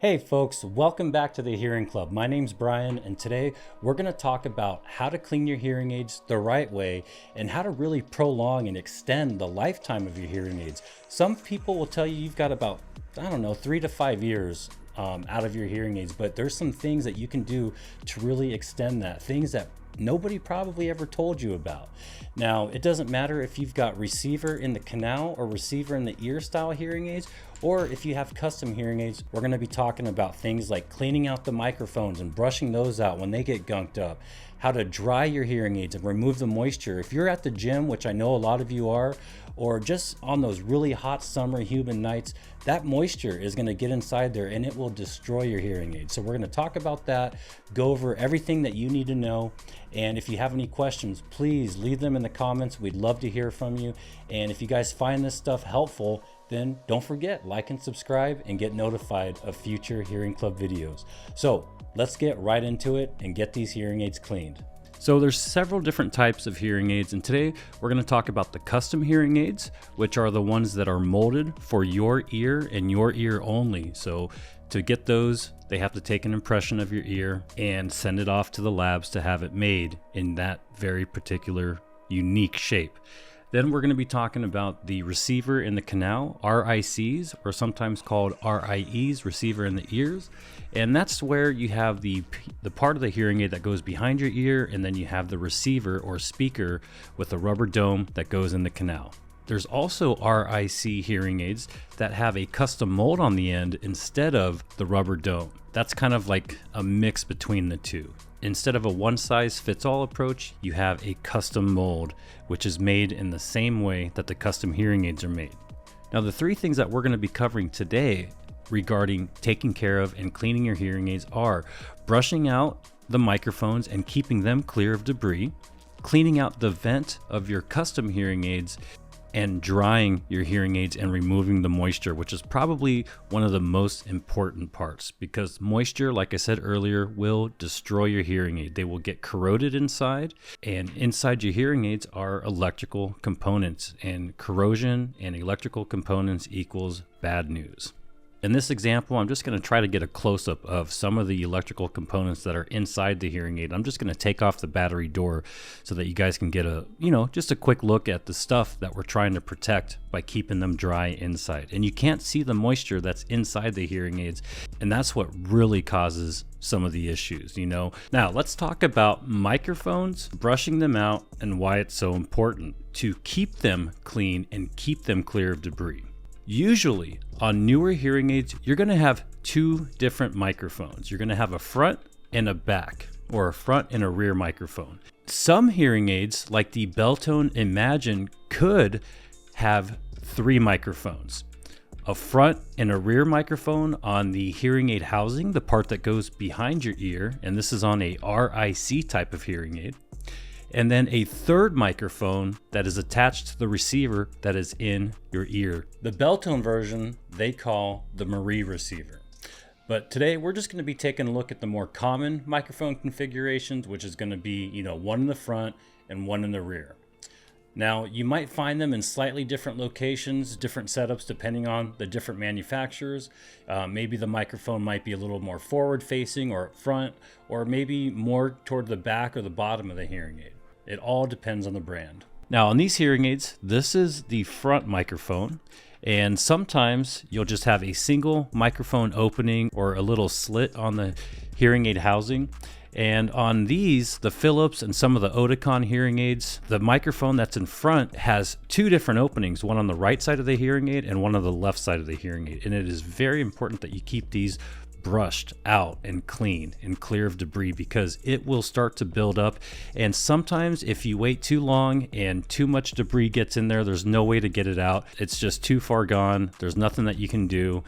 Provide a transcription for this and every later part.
Hey folks, welcome back to the Hearing Club. My name's Brian, and today we're going to talk about how to clean your hearing aids the right way and how to really prolong and extend the lifetime of your hearing aids. Some people will tell you you've got about, 3 to 5 years out of your hearing aids, but there's some things that you can do to really extend that, things that nobody probably ever told you about. Now, it doesn't matter if you've got receiver in the canal or receiver in the ear style hearing aids, or if you have custom hearing aids. We're going to be talking about things like cleaning out the microphones and brushing those out when they get gunked up, how to dry your hearing aids and remove the moisture. If you're at the gym, which I know a lot of you are, or just on those really hot summer humid nights, that moisture is going to get inside there and it will destroy your hearing aids. So we're going to talk about that, go over everything that you need to know. And if you have any questions, please leave them in the comments. We'd love to hear from you. And if you guys find this stuff helpful, then don't forget, like and subscribe and get notified of future Hearing Club videos. So let's get right into it and get these hearing aids cleaned. So there's several different types of hearing aids, and today we're going to talk about the custom hearing aids, which are the ones that are molded for your ear and your ear only. So to get those, they have to take an impression of your ear and send it off to the labs to have it made in that very particular unique shape. Then we're going to be talking about the receiver in the canal, RICs, or sometimes called RIEs, receiver in the ears. And that's where you have the part of the hearing aid that goes behind your ear, and then you have the receiver or speaker with a rubber dome that goes in the canal. There's also RIC hearing aids that have a custom mold on the end instead of the rubber dome. That's kind of like a mix between the two. Instead of a one-size-fits-all approach, you have a custom mold, which is made in the same way that the custom hearing aids are made. Now, the three things that we're going to be covering today regarding taking care of and cleaning your hearing aids are brushing out the microphones and keeping them clear of debris, cleaning out the vent of your custom hearing aids, and drying your hearing aids and removing the moisture, which is probably one of the most important parts, because moisture, like I said earlier, will destroy your hearing aid. They will get corroded inside, and inside your hearing aids are electrical components, and corrosion and electrical components equals bad news. In this example, I'm just going to try to get a close-up of some of the electrical components that are inside the hearing aid. I'm just going to take off the battery door so that you guys can get just a quick look at the stuff that we're trying to protect by keeping them dry inside. And you can't see the moisture that's inside the hearing aids, and that's what really causes some of the issues, Now, let's talk about microphones, brushing them out, and why it's so important to keep them clean and keep them clear of debris. Usually on newer hearing aids, you're going to have two different microphones. You're going to have a front and a back, or a front and a rear microphone. Some hearing aids, like the Beltone Imagine, could have three microphones. A front and a rear microphone on the hearing aid housing, the part that goes behind your ear, and this is on a RIC type of hearing aid. And then a third microphone that is attached to the receiver that is in your ear. The Beltone version they call the Marie receiver. But today we're just going to be taking a look at the more common microphone configurations, which is going to be, one in the front and one in the rear. Now, you might find them in slightly different locations, different setups, depending on the different manufacturers. Maybe the microphone might be a little more forward facing or front, or maybe more toward the back or the bottom of the hearing aid. It all depends on the brand. Now, on these hearing aids, this is the front microphone. And sometimes you'll just have a single microphone opening or a little slit on the hearing aid housing. And on these, the Philips and some of the Oticon hearing aids, the microphone that's in front has two different openings, one on the right side of the hearing aid and one on the left side of the hearing aid. And it is very important that you keep these brushed out and clean and clear of debris, because it will start to build up. And sometimes if you wait too long and too much debris gets in there, there's no way to get it out. It's just too far gone. There's nothing that you can do.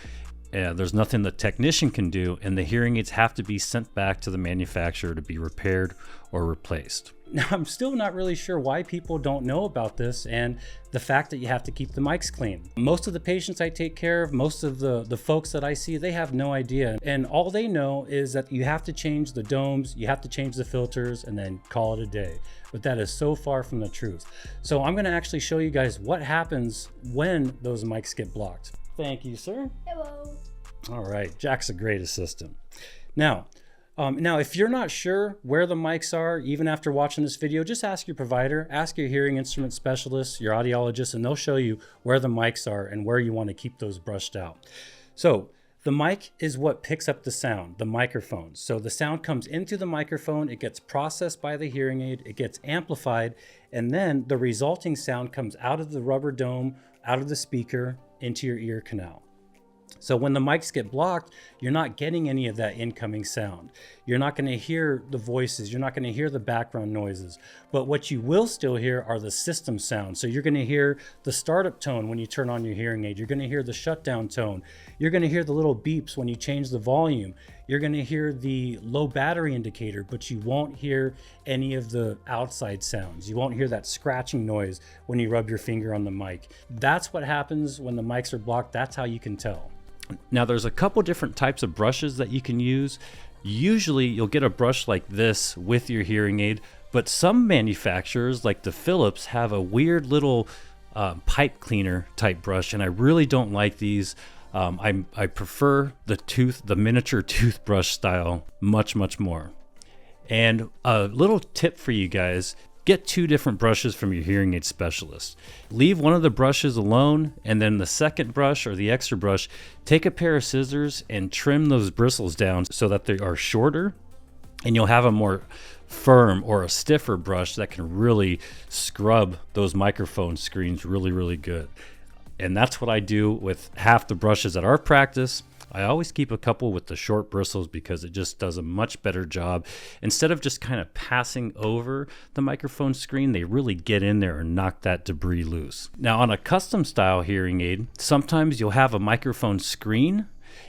There's nothing the technician can do, and the hearing aids have to be sent back to the manufacturer to be repaired or replaced. Now, I'm still not really sure why people don't know about this and the fact that you have to keep the mics clean. Most of the patients I take care of, most of the folks that I see, they have no idea. And all they know is that you have to change the domes, you have to change the filters, and then call it a day. But that is so far from the truth. So I'm gonna actually show you guys what happens when those mics get blocked. Thank you, sir. Hello. All right, Jack's a great assistant. Now, if you're not sure where the mics are, even after watching this video, just ask your provider, ask your hearing instrument specialist, your audiologist, and they'll show you where the mics are and where you want to keep those brushed out. So the mic is what picks up the sound, the microphone. So the sound comes into the microphone, it gets processed by the hearing aid, it gets amplified, and then the resulting sound comes out of the rubber dome, out of the speaker, into your ear canal. So when the mics get blocked, you're not getting any of that incoming sound. You're not going to hear the voices. You're not going to hear the background noises. But what you will still hear are the system sounds. So you're going to hear the startup tone when you turn on your hearing aid. You're going to hear the shutdown tone. You're going to hear the little beeps when you change the volume. You're going to hear the low battery indicator, but you won't hear any of the outside sounds. You won't hear that scratching noise when you rub your finger on the mic. That's what happens when the mics are blocked. That's how you can tell. Now there's a couple different types of brushes that you can use. Usually you'll get a brush like this with your hearing aid, but some manufacturers like the Philips have a weird little pipe cleaner type brush, and I really don't like these. I prefer the miniature toothbrush style much more. And a little tip for you guys: get 2 different brushes from your hearing aid specialist. Leave one of the brushes alone, and then the second brush or the extra brush, take a pair of scissors and trim those bristles down so that they are shorter, and you'll have a more firm or a stiffer brush that can really scrub those microphone screens really good. And that's what I do with half the brushes at our practice. I always keep a couple with the short bristles because it just does a much better job. Instead of just kind of passing over the microphone screen, they really get in there and knock that debris loose. Now on a custom style hearing aid, sometimes you'll have a microphone screen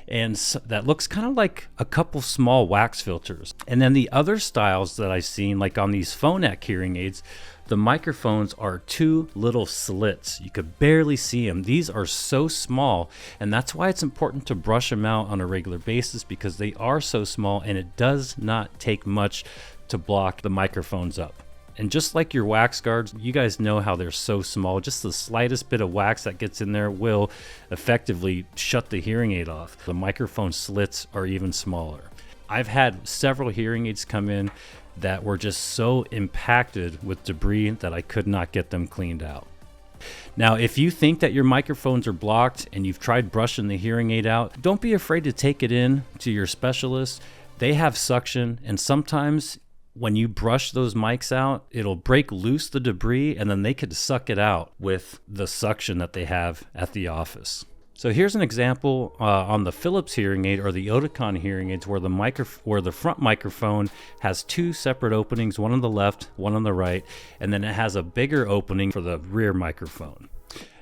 and that looks kind of like a couple small wax filters. And then the other styles that I've seen, like on these Phonak hearing aids, the microphones are 2 little slits. You could barely see them. These are so small, and that's why it's important to brush them out on a regular basis, because they are so small and it does not take much to block the microphones up. And just like your wax guards, you guys know how they're so small. Just the slightest bit of wax that gets in there will effectively shut the hearing aid off. The microphone slits are even smaller. I've had several hearing aids come in that were just so impacted with debris that I could not get them cleaned out. Now, if you think that your microphones are blocked and you've tried brushing the hearing aid out, don't be afraid to take it in to your specialist. They have suction, and sometimes when you brush those mics out, it'll break loose the debris, and then they could suck it out with the suction that they have at the office. So here's an example on the Philips hearing aid or the Oticon hearing aids where the front microphone has 2 separate openings, one on the left, one on the right, and then it has a bigger opening for the rear microphone.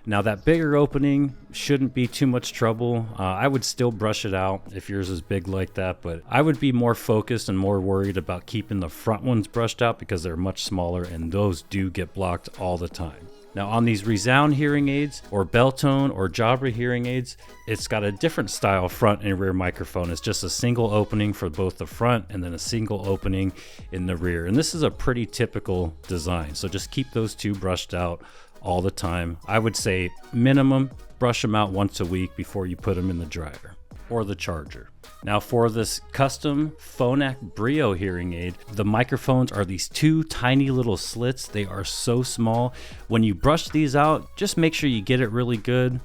Now that bigger opening shouldn't be too much trouble. I would still brush it out if yours is big like that, but I would be more focused and more worried about keeping the front ones brushed out because they're much smaller and those do get blocked all the time. Now on these ReSound hearing aids or Beltone or Jabra hearing aids, it's got a different style front and rear microphone. It's just a single opening for both the front and then a single opening in the rear. And this is a pretty typical design. So just keep those 2 brushed out all the time. I would say minimum brush them out once a week before you put them in the dryer or the charger. Now for this custom Phonak Brio hearing aid, the microphones are these 2 tiny little slits. They are so small. When you brush these out, just make sure you get it really good.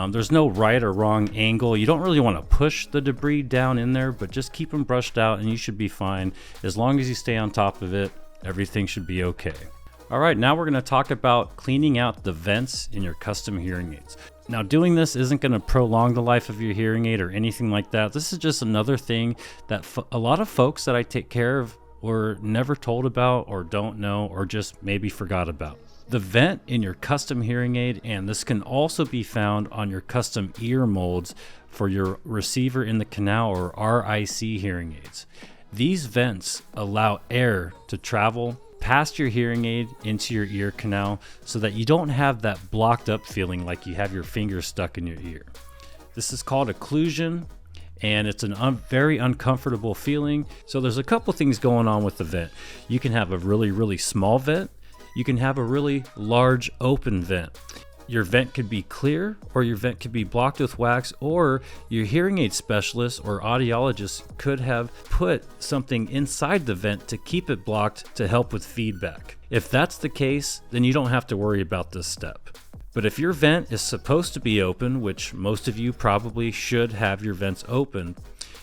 There's no right or wrong angle. You don't really want to push the debris down in there, but just keep them brushed out and you should be fine. As long as you stay on top of it, everything should be okay. All right, now we're going to talk about cleaning out the vents in your custom hearing aids. Now, doing this isn't going to prolong the life of your hearing aid or anything like that. This is just another thing that a lot of folks that I take care of were never told about or don't know or just maybe forgot about. The vent in your custom hearing aid, and this can also be found on your custom ear molds for your receiver in the canal or RIC hearing aids. These vents allow air to travel past your hearing aid into your ear canal so that you don't have that blocked up feeling like you have your finger stuck in your ear. This is called occlusion, and it's a very uncomfortable feeling. So there's a couple things going on with the vent. You can have a really small vent. You can have a really large open vent. Your vent could be clear, or your vent could be blocked with wax, or your hearing aid specialist or audiologist could have put something inside the vent to keep it blocked to help with feedback. If that's the case, then you don't have to worry about this step. But if your vent is supposed to be open, which most of you probably should have your vents open,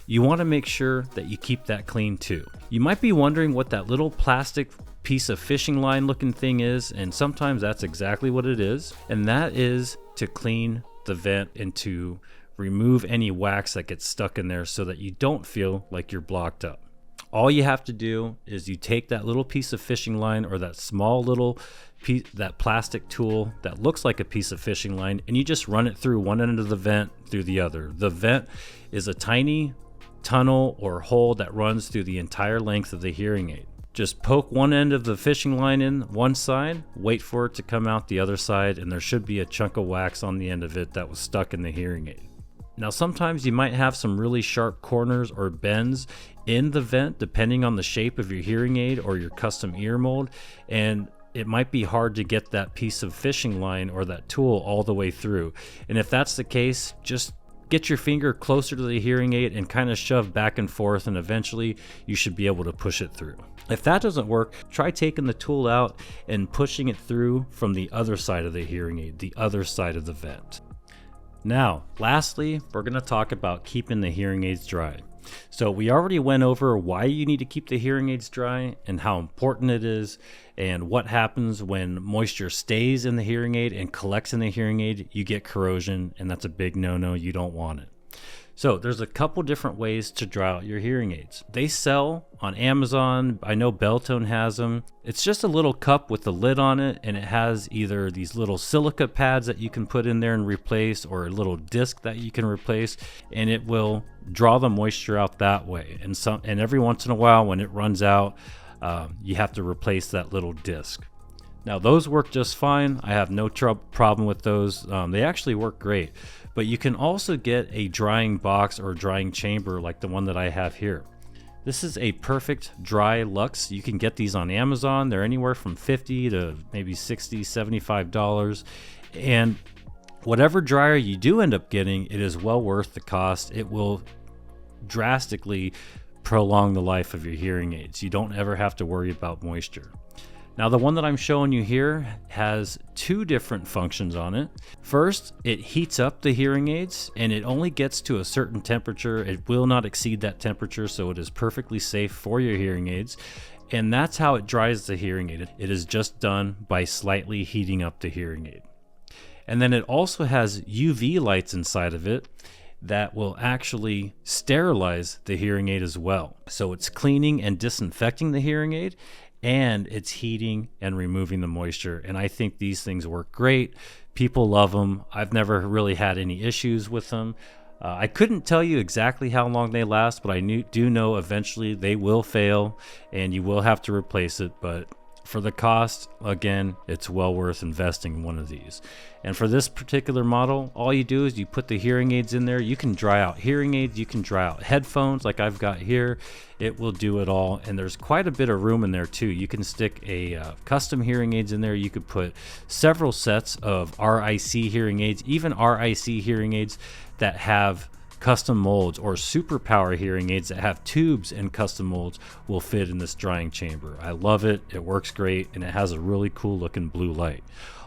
you want to make sure that you keep that clean too. You might be wondering what that little plastic piece of fishing line looking thing is, and sometimes that's exactly what it is, and that is to clean the vent and to remove any wax that gets stuck in there so that you don't feel like you're blocked up. All you have to do is you take that little piece of fishing line, or that small little piece, that plastic tool that looks like a piece of fishing line, and you just run it through one end of the vent through the other. The vent is a tiny tunnel or hole that runs through the entire length of the hearing aid. Just poke one end of the fishing line in one side, wait for it to come out the other side, and there should be a chunk of wax on the end of it that was stuck in the hearing aid. Now sometimes you might have some really sharp corners or bends in the vent depending on the shape of your hearing aid or your custom ear mold, and it might be hard to get that piece of fishing line or that tool all the way through. And if that's the case, just get your finger closer to the hearing aid and kind of shove back and forth, and eventually you should be able to push it through. If that doesn't work, try taking the tool out and pushing it through from the other side of the hearing aid, the other side of the vent. Now, lastly, we're going to talk about keeping the hearing aids dry. So we already went over why you need to keep the hearing aids dry and how important it is, and what happens when moisture stays in the hearing aid and collects in the hearing aid. You get corrosion, and that's a big no-no. You don't want it. So there's a couple different ways to dry out your hearing aids. They sell on Amazon. I know Beltone has them. It's just a little cup with a lid on it, and it has either these little silica pads that you can put in there and replace, or a little disc that you can replace, and it will draw the moisture out that way. And every once in a while, when it runs out, you have to replace that little disc. Now those work just fine. I have no problem with those. They actually work great. But you can also get a drying box or drying chamber like the one that I have here. This is a perfect dry Lux. You can get these on Amazon. They're anywhere from $50 to maybe $60, $75. And whatever dryer you do end up getting, it is well worth the cost. It will drastically prolong the life of your hearing aids. You don't ever have to worry about moisture. Now the one that I'm showing you here has two different functions on it. First, it heats up the hearing aids, and it only gets to a certain temperature. It will not exceed that temperature, so it is perfectly safe for your hearing aids. And that's how it dries the hearing aid. It is just done by slightly heating up the hearing aid. And then it also has UV lights inside of it that will actually sterilize the hearing aid as well. So it's cleaning and disinfecting the hearing aid, and it's heating and removing the moisture. And I think these things work great. People love them. I've never really had any issues with them. I couldn't tell you exactly how long they last, but I do know eventually they will fail and you will have to replace it. But for the cost, again, it's well worth investing in one of these. And for this particular model, all you do is you put the hearing aids in there. You can dry out hearing aids, you can dry out headphones like I've got here. It will do it all. And there's quite a bit of room in there too. You can stick a custom hearing aids in there. You could put several sets of RIC hearing aids, even RIC hearing aids that have custom molds, or super power hearing aids that have tubes and custom molds will fit in this drying chamber. I love it. It works great, and it has a really cool looking blue light.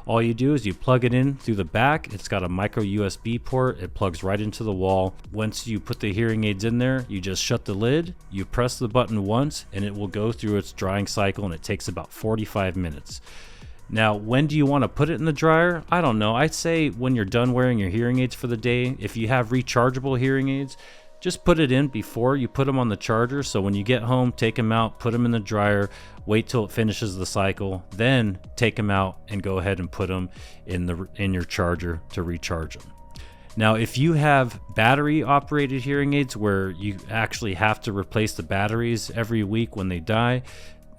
All you do is you plug it in through the back. It's got a micro USB port. It plugs right into the wall. Once you put the hearing aids in there, you just shut the lid, you press the button once, and it will go through its drying cycle, and it takes about 45 minutes. Now, when do you want to put it in the dryer? I don't know. I'd say when you're done wearing your hearing aids for the day. If you have rechargeable hearing aids, just put it in before you put them on the charger. So when you get home, take them out, put them in the dryer, wait till it finishes the cycle, then take them out and go ahead and put them in your charger to recharge them. Now, if you have battery operated hearing aids where you actually have to replace the batteries every week when they die,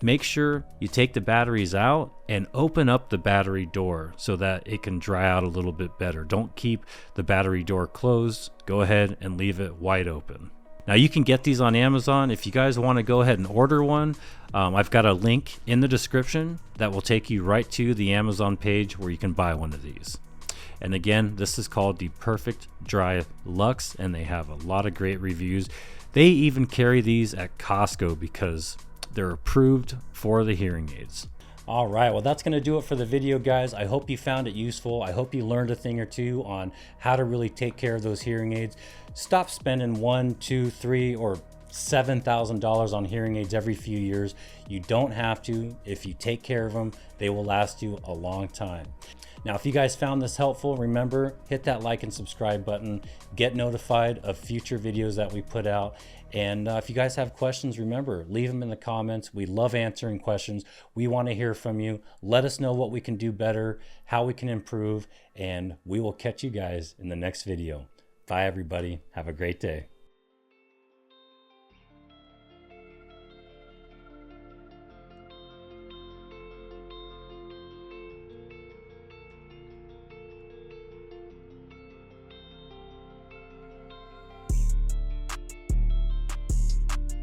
make sure you take the batteries out and open up the battery door so that it can dry out a little bit better. Don't keep the battery door closed. Go ahead and leave it wide open. Now you can get these on Amazon. If you guys want to go ahead and order one, I've got a link in the description that will take you right to the Amazon page where you can buy one of these. And again, this is called the Perfect Dry Luxe, and they have a lot of great reviews. They even carry these at Costco because they're approved for the hearing aids. All right, well, that's going to do it for the video, guys. I hope you found it useful. I hope you learned a thing or two on how to really take care of those hearing aids. Stop spending $1, $2, $3, or $7,000 on hearing aids every few years. You don't have to. If you take care of them, they will last you a long time. Now, if you guys found this helpful, remember, hit that like and subscribe button. Get notified of future videos that we put out. And if you guys have questions, remember, leave them in the comments. We love answering questions. We want to hear from you. Let us know what we can do better, how we can improve, and we will catch you guys in the next video. Bye, everybody. Have a great day.